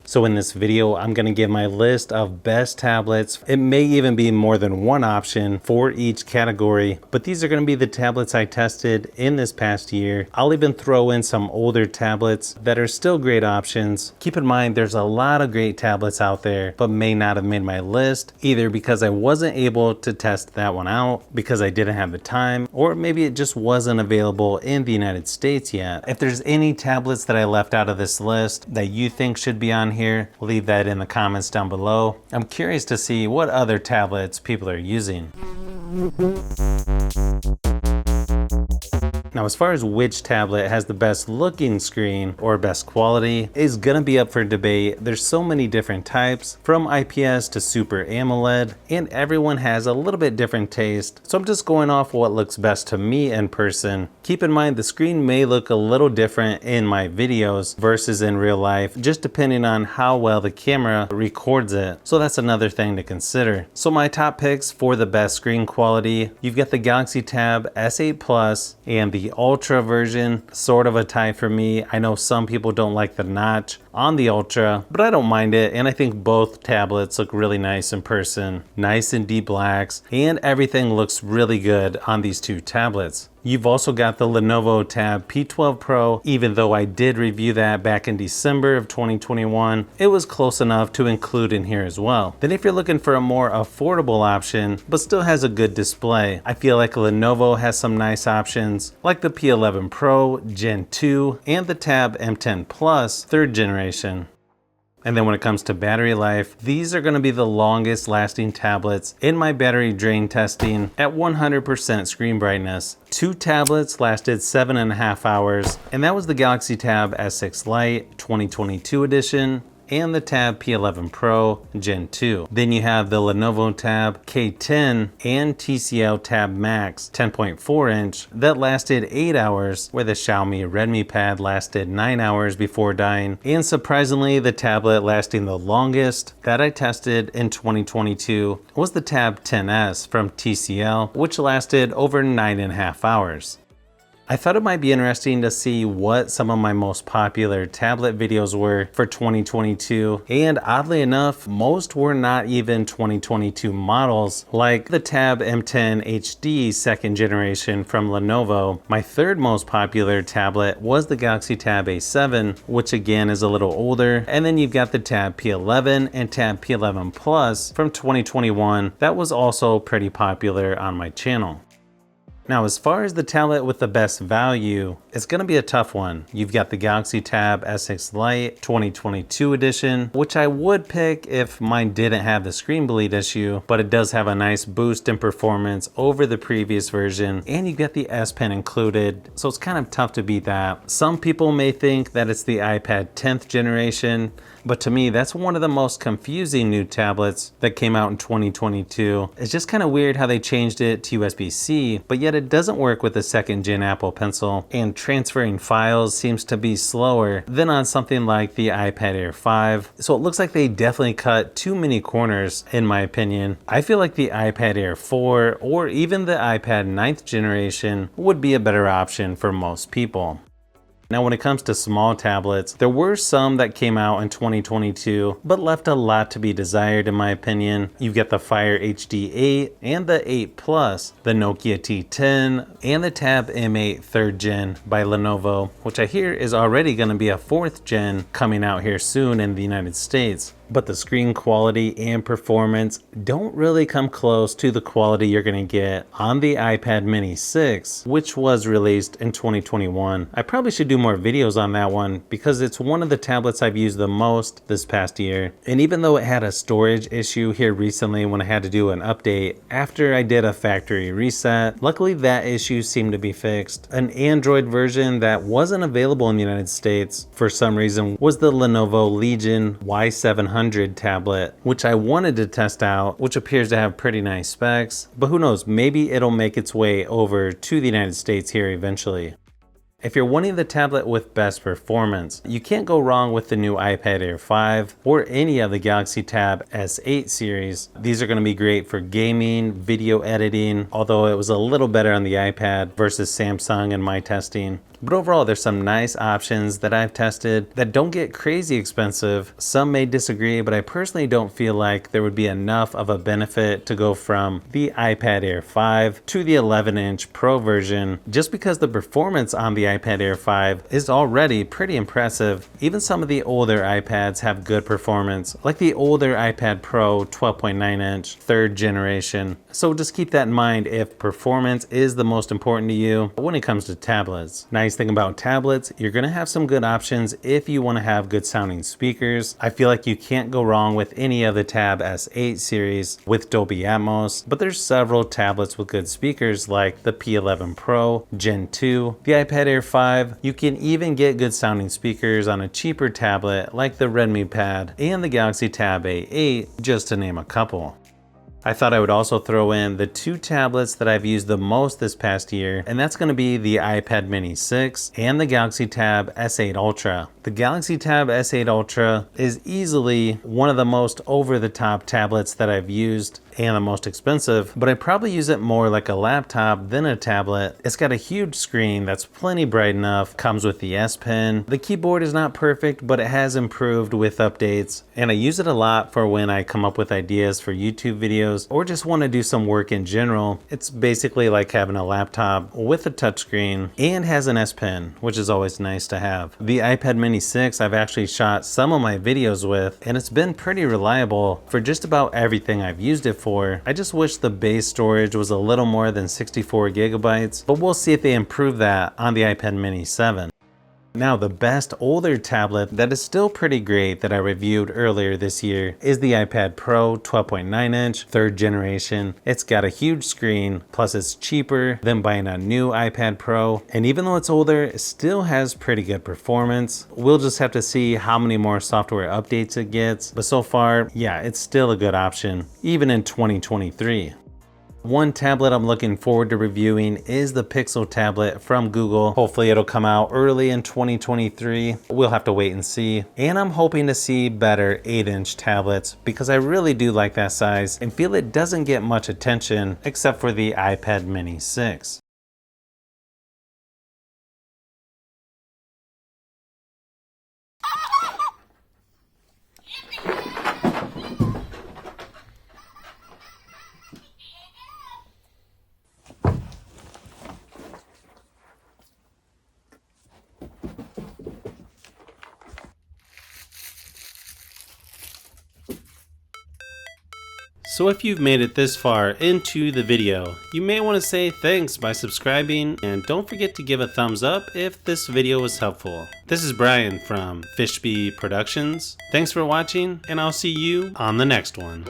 So in this video, I'm going to give my list of best tablets. It may even be more than one option for each category, but these are going to be the tablets I tested in this past year. I'll even throw in some older tablets that are still great options. Keep in mind, there's a lot of great tablets out there, but may not have made my list, either because I wasn't able to test that one out, because I didn't have the time, or maybe it just wasn't available in the United States yet. If there's any tablets that I left out of this list that you think should be on here, leave that in the comments down below. I'm curious to see what other tablets people are using. Now, as far as which tablet has the best looking screen or best quality is gonna be up for debate. There's so many different types, from IPS to Super AMOLED, and everyone has a little bit different taste. So I'm just going off what looks best to me in person. Keep in mind, the screen may look a little different in my videos versus in real life, just depending on how well the camera records it. So that's another thing to consider. So my top picks for the best screen quality, you've got the Galaxy Tab S8 Plus and the Ultra version, sort of a tie for me. I know some people don't like the notch on the Ultra, but I don't mind it, and I think both tablets look really nice in person. Nice and deep blacks, and everything looks really good on these two tablets. You've also got the Lenovo Tab P12 Pro. Even though I did review that back in December of 2021, it was close enough to include in here as well. Then if you're looking for a more affordable option, but still has a good display, I feel like Lenovo has some nice options, like the P11 Pro Gen 2 and the Tab M10 Plus 3rd generation. And then when it comes to battery life, these are going to be the longest lasting tablets in my battery drain testing at 100% screen brightness. Two tablets lasted 7.5 hours, and that was the Galaxy Tab S6 Lite 2022 edition and the Tab P11 Pro Gen 2. Then you have the Lenovo Tab K10 and TCL Tab Max 10.4 inch that lasted 8 hours, where the Xiaomi Redmi Pad lasted 9 hours before dying. And surprisingly, the tablet lasting the longest that I tested in 2022 was the Tab 10S from TCL, which lasted over 9.5 hours. I thought it might be interesting to see what some of my most popular tablet videos were for 2022, and oddly enough, most were not even 2022 models, like the Tab M10 HD 2nd generation from Lenovo. My third most popular tablet was the Galaxy Tab A7, which again is a little older, and then you've got the Tab P11 and Tab P11 Plus from 2021 that was also pretty popular on my channel. Now, as far as the tablet with the best value, it's going to be a tough one. You've got the Galaxy Tab S6 Lite 2022 edition, which I would pick if mine didn't have the screen bleed issue, but it does have a nice boost in performance over the previous version, and you get the S Pen included, so it's kind of tough to beat that. Some people may think that it's the iPad 10th generation, but to me, that's one of the most confusing new tablets that came out in 2022. It's just kind of weird how they changed it to USB-C, but yet it doesn't work with the 2nd gen Apple Pencil, and transferring files seems to be slower than on something like the iPad Air 5. So it looks like they definitely cut too many corners, in my opinion. I feel like the iPad Air 4 or even the iPad 9th generation would be a better option for most people. Now, when it comes to small tablets, there were some that came out in 2022, but left a lot to be desired in my opinion. You've got the Fire HD 8 and the 8 Plus, the Nokia T10, and the Tab M8 3rd Gen by Lenovo, which I hear is already going to be a 4th gen coming out here soon in the United States. But the screen quality and performance don't really come close to the quality you're going to get on the iPad Mini 6, which was released in 2021. I probably should do more videos on that one because it's one of the tablets I've used the most this past year. And even though it had a storage issue here recently when I had to do an update after I did a factory reset, luckily that issue seemed to be fixed. An Android version that wasn't available in the United States for some reason was the Lenovo Legion Y700 tablet, which I wanted to test out, which appears to have pretty nice specs, but who knows, maybe it'll make its way over to the United States here eventually. If you're wanting the tablet with best performance, you can't go wrong with the new iPad Air 5 or any of the Galaxy Tab S8 series. These are going to be great for gaming, video editing, although it was a little better on the iPad versus Samsung in my testing. But overall, there's some nice options that I've tested that don't get crazy expensive. Some may disagree, but I personally don't feel like there would be enough of a benefit to go from the iPad Air 5 to the 11-inch Pro version, just because the performance on the iPad Air 5 is already pretty impressive. Even some of the older iPads have good performance, like the older iPad Pro 12.9-inch 3rd generation. So just keep that in mind if performance is the most important to you when it comes to tablets. Nice thing about tablets, you're going to have some good options if you want to have good sounding speakers. I feel like you can't go wrong with any of the Tab S8 series with Dolby Atmos, but there's several tablets with good speakers like the P11 Pro Gen 2, the iPad Air 5. You can even get good sounding speakers on a cheaper tablet like the Redmi Pad and the Galaxy Tab A8, just to name a couple. I thought I would also throw in the two tablets that I've used the most this past year, and that's going to be the iPad Mini 6 and the Galaxy Tab S8 Ultra. The Galaxy Tab S8 Ultra is easily one of the most over-the-top tablets that I've used and the most expensive, but I probably use it more like a laptop than a tablet. It's got a huge screen that's plenty bright enough, comes with the S Pen. The keyboard is not perfect, but it has improved with updates, and I use it a lot for when I come up with ideas for YouTube videos or just want to do some work in general. It's basically like having a laptop with a touchscreen and has an S Pen, which is always nice to have. The iPad Mini 6 I've actually shot some of my videos with, and it's been pretty reliable for just about everything I've used it for. I just wish the base storage was a little more than 64 gigabytes, but we'll see if they improve that on the iPad Mini 7. Now, the best older tablet that is still pretty great that I reviewed earlier this year is the iPad Pro 12.9-inch 3rd generation. It's got a huge screen, plus it's cheaper than buying a new iPad Pro, and even though it's older, it still has pretty good performance. We'll just have to see how many more software updates it gets, but so far, yeah, it's still a good option, even in 2023. One tablet I'm looking forward to reviewing is the Pixel tablet from Google. Hopefully it'll come out early in 2023. We'll have to wait and see. And I'm hoping to see better 8-inch tablets because I really do like that size and feel it doesn't get much attention except for the iPad Mini 6. So if you've made it this far into the video, you may want to say thanks by subscribing, and don't forget to give a thumbs up if this video was helpful. This is Brian from Fishbee Productions. Thanks for watching, and I'll see you on the next one.